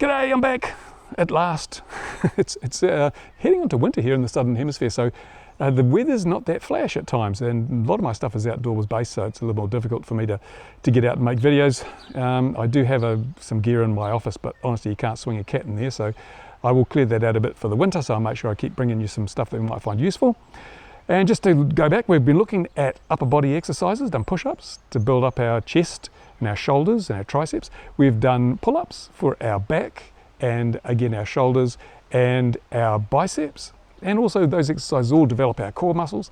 G'day, I'm back at last. It's heading into winter here in the Southern Hemisphere, so the weather's not that flash at times, and a lot of my stuff is outdoors based, so it's a little more difficult for me to get out and make videos. I do have some gear in my office, but honestly you can't swing a cat in there, so I will clear that out a bit for the winter, so I'll make sure I keep bringing you some stuff that you might find useful. And just to go back, we've been looking at upper body exercises, done push-ups to build up our chest and our shoulders and our triceps. We've done pull-ups for our back and again our shoulders and our biceps, and also those exercises all develop our core muscles.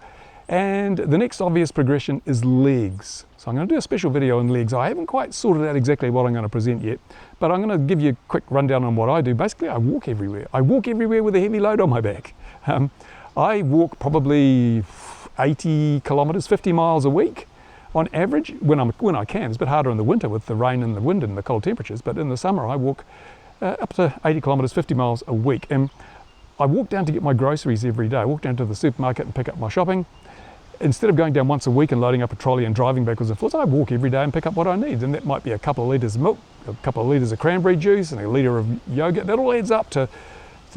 And the next obvious progression is legs. So I'm going to do a special video on legs. I haven't quite sorted out exactly what I'm going to present yet, but I'm going to give you a quick rundown on what I do. Basically, I walk everywhere. I walk everywhere with a heavy load on my back. I walk probably 80 kilometers, 50 miles a week on average when I can. It's a bit harder in the winter with the rain and the wind and the cold temperatures, but in the summer I walk up to 80 kilometers, 50 miles a week. And I walk down to get my groceries every day. I walk down to the supermarket and pick up my shopping. Instead of going down once a week and loading up a trolley and driving backwards and forwards, I walk every day and pick up what I need. And that might be a couple of litres of milk, a couple of litres of cranberry juice, and a litre of yogurt. That all adds up to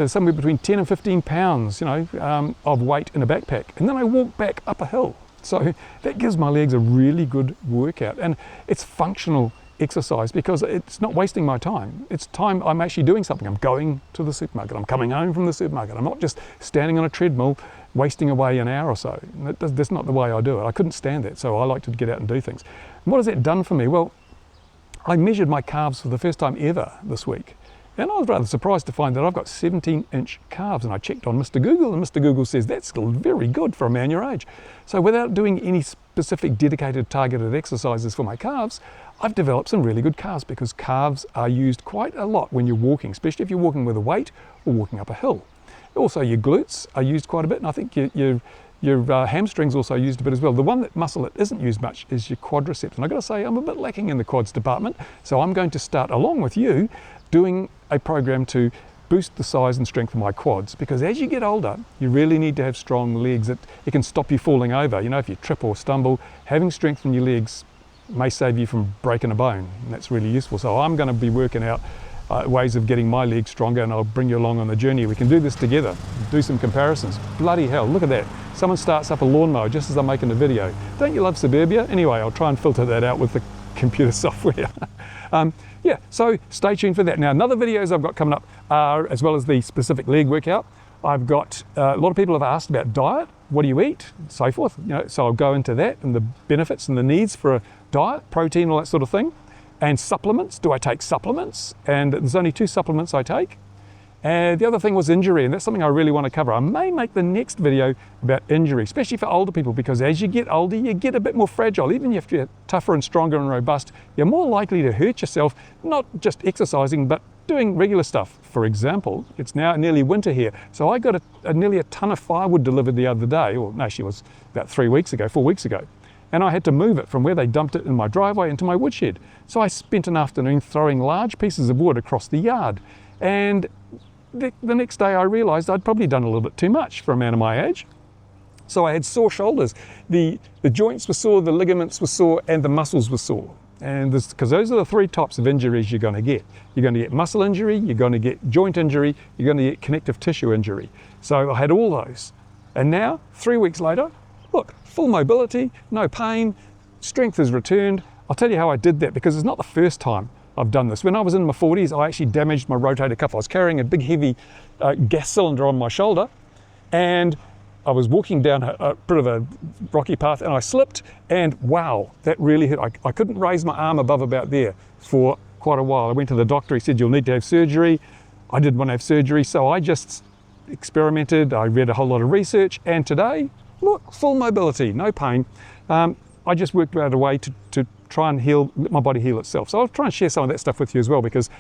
somewhere between 10 and 15 pounds, of weight in a backpack. And then I walk back up a hill. So that gives my legs a really good workout. And it's functional exercise because it's not wasting my time. It's time I'm actually doing something. I'm going to the supermarket. I'm coming home from the supermarket. I'm not just standing on a treadmill wasting away an hour or so. That's not the way I do it. I couldn't stand that. So I like to get out and do things. And what has that done for me? Well, I measured my calves for the first time ever this week. And I was rather surprised to find that I've got 17-inch calves, and I checked on Mr. Google, and Mr. Google says that's still very good for a man your age. So without doing any specific dedicated targeted exercises for my calves, I've developed some really good calves, because calves are used quite a lot when you're walking, especially if you're walking with a weight or walking up a hill. Also your glutes are used quite a bit, and I think your hamstrings also used a bit as well. The one muscle that isn't used much is your quadriceps, and I've got to say I'm a bit lacking in the quads department, so I'm going to start along with you doing a program to boost the size and strength of my quads, because as you get older you really need to have strong legs. It can stop you falling over. If you trip or stumble, having strength in your legs may save you from breaking a bone, and that's really useful. So I'm going to be working out ways of getting my legs stronger, and I'll bring you along on the journey. We can do this together, do some comparisons. Bloody hell, look at that. Someone starts up a lawnmower just as I'm making the video. Don't you love suburbia? Anyway, I'll try and filter that out with the computer software. Yeah, so stay tuned for that. Now, another videos I've got coming up are, as well as the specific leg workout, I've got a lot of people have asked about diet, what do you eat, so forth. So I'll go into that and the benefits and the needs for a diet, protein, all that sort of thing. And supplements, do I take supplements? And there's only 2 supplements I take. And the other thing was injury, and that's something I really want to cover. I may make the next video about injury, especially for older people, because as you get older, you get a bit more fragile. Even if you're tougher and stronger and robust, you're more likely to hurt yourself, not just exercising, but doing regular stuff. For example, it's now nearly winter here, so I got nearly a ton of firewood delivered the other day, or no, actually it was about 4 weeks ago. And I had to move it from where they dumped it in my driveway into my woodshed. So I spent an afternoon throwing large pieces of wood across the yard. And the next day I realized I'd probably done a little bit too much for a man of my age. So I had sore shoulders. The joints were sore, the ligaments were sore, and the muscles were sore. And because those are the 3 types of injuries you're going to get. You're going to get muscle injury, you're going to get joint injury, you're going to get connective tissue injury. So I had all those. And now, 3 weeks later, look, full mobility, no pain, strength has returned. I'll tell you how I did that, because it's not the first time I've done this. When I was in my 40s, I actually damaged my rotator cuff. I was carrying a big heavy gas cylinder on my shoulder, and I was walking down a bit of a rocky path, and I slipped, and wow, that really hurt. I couldn't raise my arm above about there for quite a while. I went to the doctor, he said, you'll need to have surgery. I didn't want to have surgery, so I just experimented. I read a whole lot of research, and today, look, full mobility, no pain. I just worked out a way to try and let my body heal itself. So I'll try and share some of that stuff with you as well, because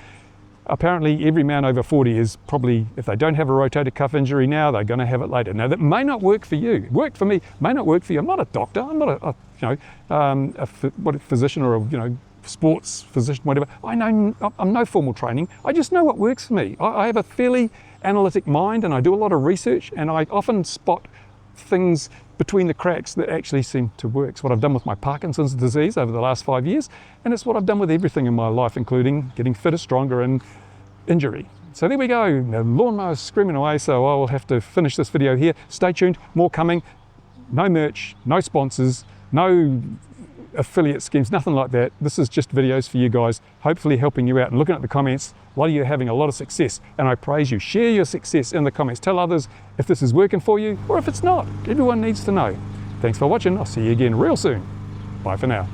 apparently every man over 40 is probably, if they don't have a rotator cuff injury now, they're going to have it later. Now that may not work for you. It worked for me, may not work for you. I'm not a doctor. I'm not a physician or a sports physician, whatever. I'm no formal training. I just know what works for me. I have a fairly analytic mind, and I do a lot of research, and I often spot things between the cracks that actually seem to work. It's what I've done with my Parkinson's disease over the last 5 years, and it's what I've done with everything in my life, including getting fitter, stronger, and injury. So there we go, the lawnmower's screaming away, so I will have to finish this video here. Stay tuned, more coming. No merch, no sponsors, no affiliate schemes, nothing like that. This is just videos for you guys, hopefully helping you out and looking at the comments. A lot of you are having a lot of success, and I praise you. Share your success in the comments. Tell others if this is working for you or if it's not. Everyone needs to know. Thanks for watching. I'll see you again real soon. Bye for now.